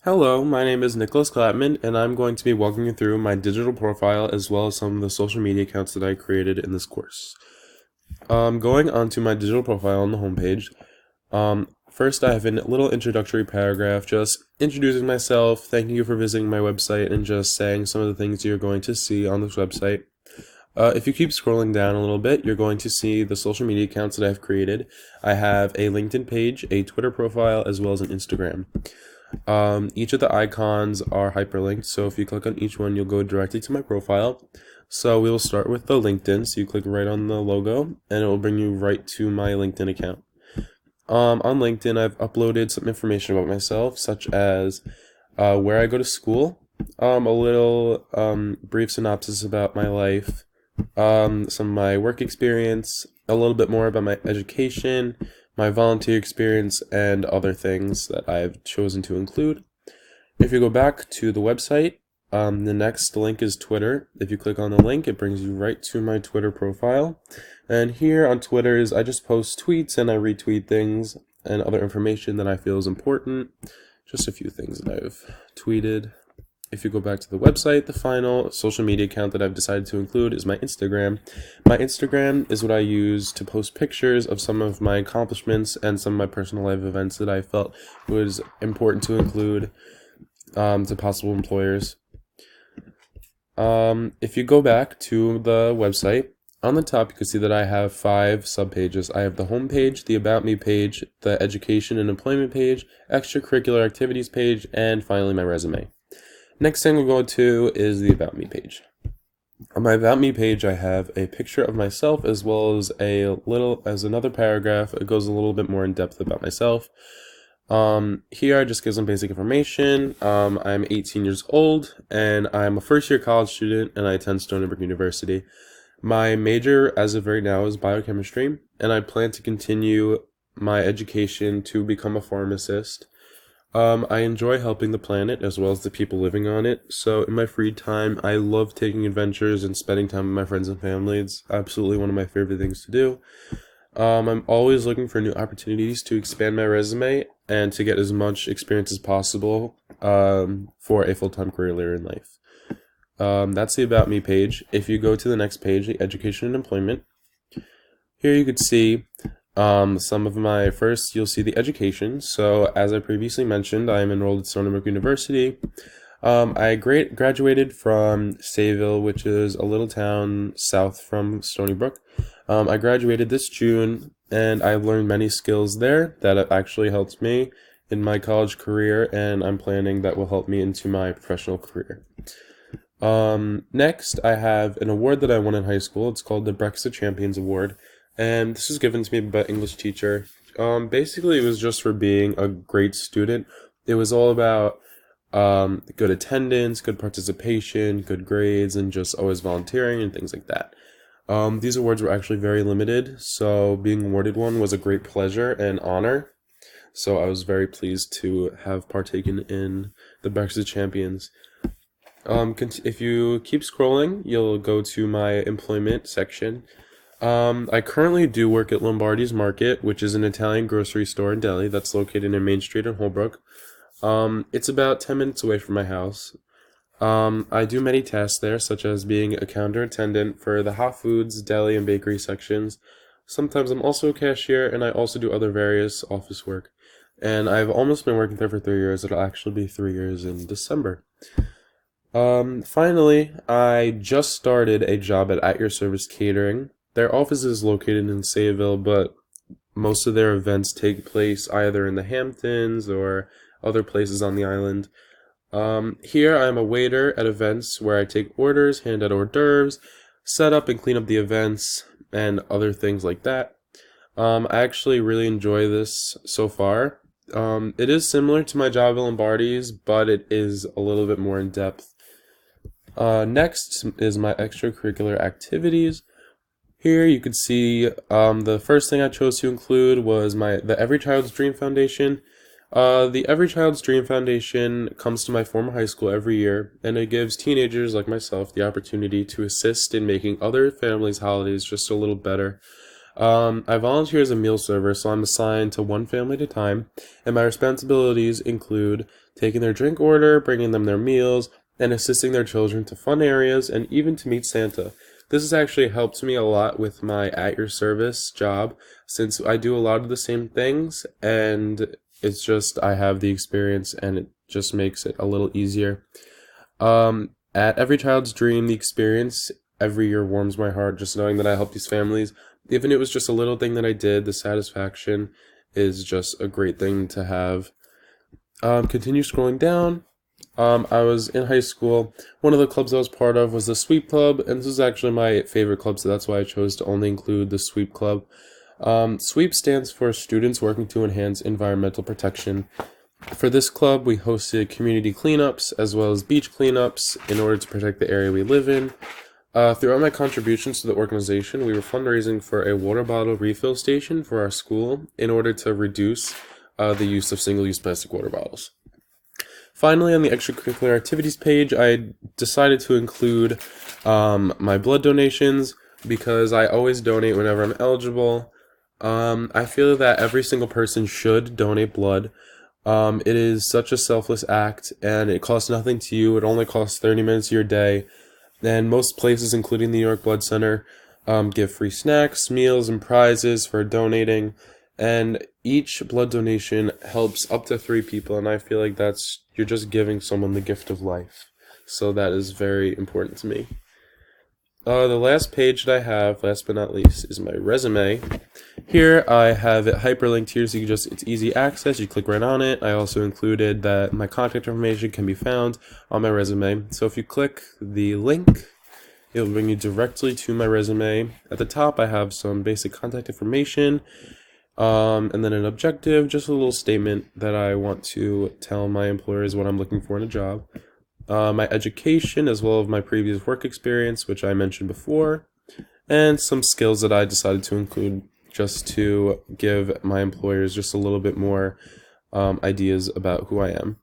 Hello, my name is Nicholas Glatman, and I'm going to be walking you through my digital profile as well as some of the social media accounts that I created in this course. Going onto my digital profile on the homepage, first I have a little introductory paragraph just introducing myself, thanking you for visiting my website, and just saying some of the things you're going to see on this website. If you keep scrolling down a little bit, you're going to see the social media accounts that I've created. I have a LinkedIn page, a Twitter profile, as well as an Instagram. Each of the icons are hyperlinked, so if you click on each one, you'll go directly to my profile. So we will start with the LinkedIn, so you click right on the logo, and it will bring you right to my LinkedIn account. On LinkedIn, I've uploaded some information about myself, such as where I go to school, a little brief synopsis about my life, some of my work experience, a little bit more about my education, my volunteer experience, and other things that I've chosen to include. If you go back to the website, the next link is Twitter. If you click on the link, it brings you right to my Twitter profile. And here on Twitter I just post tweets and I retweet things and other information that I feel is important. Just a few things that I've tweeted. If you go back to the website, the final social media account that I've decided to include is my Instagram. My Instagram is what I use to post pictures of some of my accomplishments and some of my personal life events that I felt was important to include to possible employers. If you go back to the website, on the top you can see that I have 5 subpages. I have the home page, the About Me page, the Education and Employment page, Extracurricular Activities page, and finally my resume. Next thing we'll go to is the About Me page. On my About Me page, I have a picture of myself as well as another paragraph. It goes a little bit more in depth about myself. Here I just give some basic information. I'm 18 years old and I'm a first-year college student and I attend Stony Brook University. My major as of right now is biochemistry, and I plan to continue my education to become a pharmacist. I enjoy helping the planet as well as the people living on it, so in my free time, I love taking adventures and spending time with my friends and family. It's absolutely one of my favorite things to do. I'm always looking for new opportunities to expand my resume and to get as much experience as possible for a full-time career later in life. That's the About Me page. If you go to the next page, the Education and Employment, here you could see some of my you'll see the education. So as I previously mentioned, I am enrolled at Stony Brook University. I graduated from Sayville, which is a little town south from Stony Brook. I graduated this June, and I learned many skills there that have actually helped me in my college career, and I'm planning that will help me into my professional career. Next, I have an award that I won in high school. It's called the Brexit Champions Award, and this was given to me by an English teacher. Basically, it was just for being a great student. It was all about good attendance, good participation, good grades, and just always volunteering and things like that. These awards were actually very limited, so being awarded one was a great pleasure and honor. So I was very pleased to have partaken in the Brexit Champions. If you keep scrolling, you'll go to my employment section. I currently do work at Lombardi's Market, which is an Italian grocery store in Delhi that's located in Main Street in Holbrook. It's about 10 minutes away from my house. I do many tasks there, such as being a counter attendant for the hot foods, deli, and bakery sections. Sometimes I'm also a cashier, and I also do other various office work. And I've almost been working there for 3 years. It'll actually be 3 years in December. Finally, I just started a job at Your Service Catering. Their office is located in Sayville, but most of their events take place either in the Hamptons or other places on the island. Here I'm a waiter at events where I take orders, hand out hors d'oeuvres, set up and clean up the events, and other things like that. I actually really enjoy this so far. It is similar to my job at Lombardi's, but it is a little bit more in depth. Next is my extracurricular activities. Here you can see the first thing I chose to include was the Every Child's Dream Foundation. The Every Child's Dream Foundation comes to my former high school every year, and it gives teenagers like myself the opportunity to assist in making other families' holidays just a little better. I volunteer as a meal server, so I'm assigned to one family at a time, and my responsibilities include taking their drink order, bringing them their meals, and assisting their children to fun areas and even to meet Santa. This has actually helped me a lot with my at your service job since I do a lot of the same things, and it's just I have the experience and it just makes it a little easier. At Every Child's Dream, the experience every year warms my heart just knowing that I help these families. Even if it was just a little thing that I did, the satisfaction is just a great thing to have. Continue scrolling down. I was in high school. One of the clubs I was part of was the Sweep Club, and this is actually my favorite club, so that's why I chose to only include the Sweep Club. Sweep stands for Students Working to Enhance Environmental Protection. For this club, we hosted community cleanups as well as beach cleanups in order to protect the area we live in. Throughout my contributions to the organization, we were fundraising for a water bottle refill station for our school in order to reduce the use of single-use plastic water bottles. Finally, on the extracurricular activities page, I decided to include my blood donations because I always donate whenever I'm eligible. I feel that every single person should donate blood. It is such a selfless act, and it costs nothing to you. It only costs 30 minutes of your day. And most places, including the New York Blood Center, give free snacks, meals, and prizes for donating. And each blood donation helps up to 3 people, and I feel like you're just giving someone the gift of life. So that is very important to me. The last page that I have, last but not least, is my resume. Here I have it hyperlinked here so it's easy access. You click right on it. I also included that my contact information can be found on my resume. So if you click the link, it'll bring you directly to my resume. At the top I have some basic contact information, and then an objective, just a little statement that I want to tell my employers what I'm looking for in a job. My education as well as my previous work experience, which I mentioned before, and some skills that I decided to include just to give my employers just a little bit more ideas about who I am.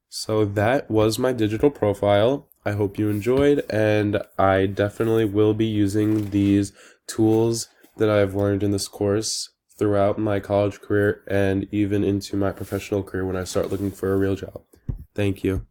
So that was my digital profile. I hope you enjoyed, and I definitely will be using these tools that I've learned in this course throughout my college career and even into my professional career when I start looking for a real job. Thank you.